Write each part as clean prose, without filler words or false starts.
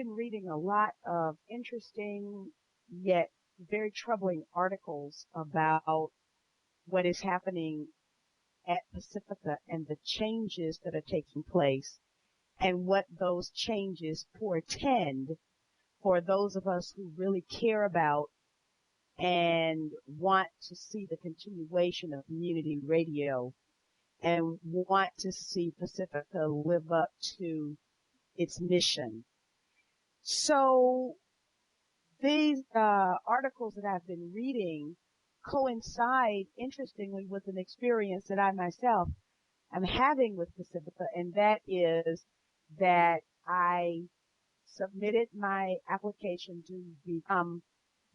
been reading a lot of interesting yet very troubling articles about what is happening at Pacifica and the changes that are taking place and what those changes portend for those of us who really care about and want to see the continuation of community radio and want to see Pacifica live up to its mission. So these articles that I've been reading coincide, interestingly, with an experience that I myself am having with Pacifica, and that is that I submitted my application to become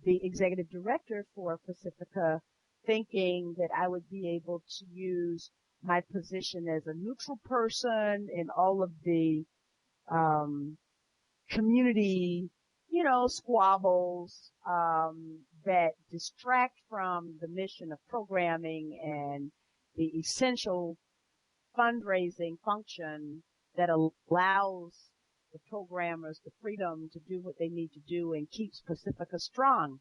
the executive director for Pacifica, thinking that I would be able to use my position as a neutral person in all of the community, squabbles that distract from the mission of programming and the essential fundraising function that allows the programmers the freedom to do what they need to do and keeps Pacifica strong.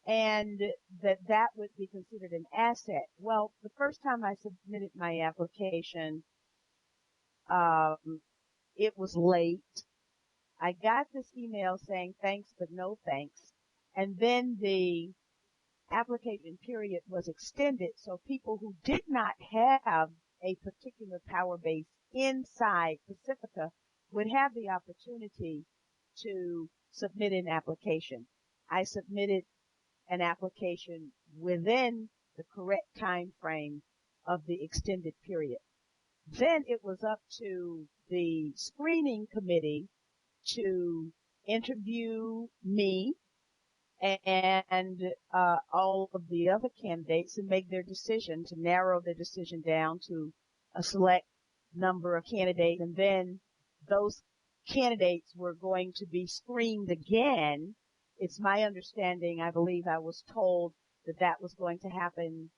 And that would be considered an asset. Well, the first time I submitted my application, it was late. I got this email saying thanks, but no thanks. And then the application period was extended. So people who did not have a particular power base inside Pacifica would have the opportunity to submit an application. I submitted an application within the correct time frame of the extended period. Then it was up to the screening committee to interview me and all of the other candidates and make their decision, to narrow their decision down to a select number of candidates. And then those candidates were going to be screened again. It's my understanding, I believe I was told that that was going to happen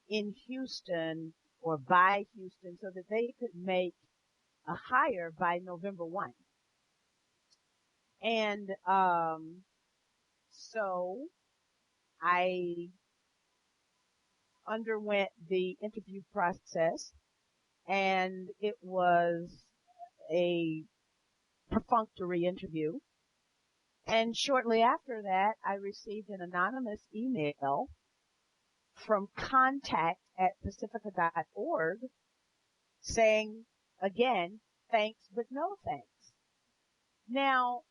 in Houston or by Houston so that they could make a hire by November 1. And so I underwent the interview process, and it was a perfunctory interview. And shortly after that, I received an anonymous email from contact@pacifica.org saying, again, thanks, but no thanks. Now,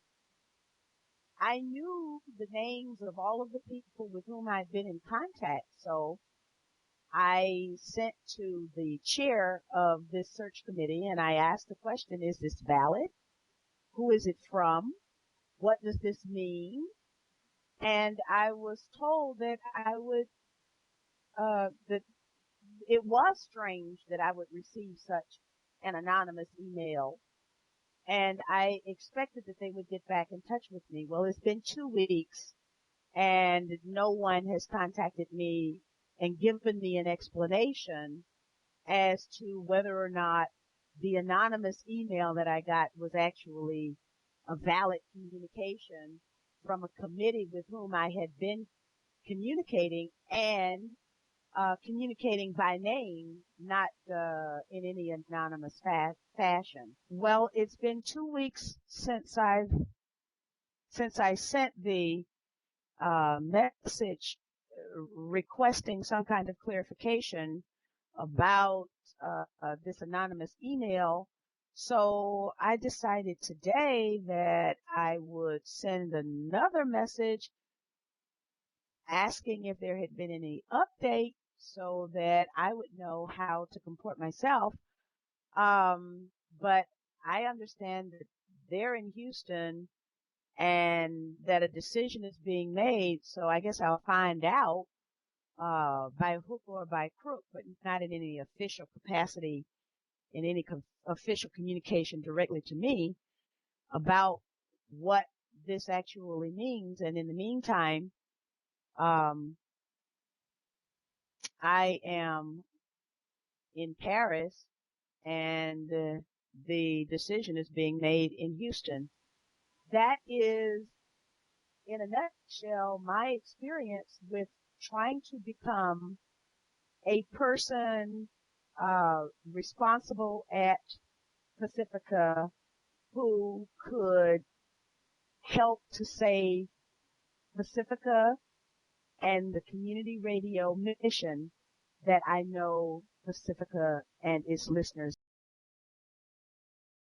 I knew the names of all of the people with whom I'd been in contact, so I sent to the chair of this search committee and I asked the question, is this valid? Who is it from? What does this mean? And I was told that that it was strange that I would receive such an anonymous email. And I expected that they would get back in touch with me. Well, it's been 2 weeks and no one has contacted me and given me an explanation as to whether or not the anonymous email that I got was actually a valid communication from a committee with whom I had been communicating and communicating by name, not in any anonymous fashion. Well, it's been 2 weeks since I sent the message requesting some kind of clarification about this anonymous email. So I decided today that I would send another message asking if there had been any update so that I would know how to comport myself. But I understand that they're in Houston and that a decision is being made. So I guess I'll find out, by hook or by crook, but not in any official capacity, in any official communication directly to me about what this actually means. And in the meantime, I am in Paris and the decision is being made in Houston. that is, in a nutshell, my experience with trying to become a person responsible at Pacifica who could help to save Pacifica and the community radio mission that I know Pacifica and its listeners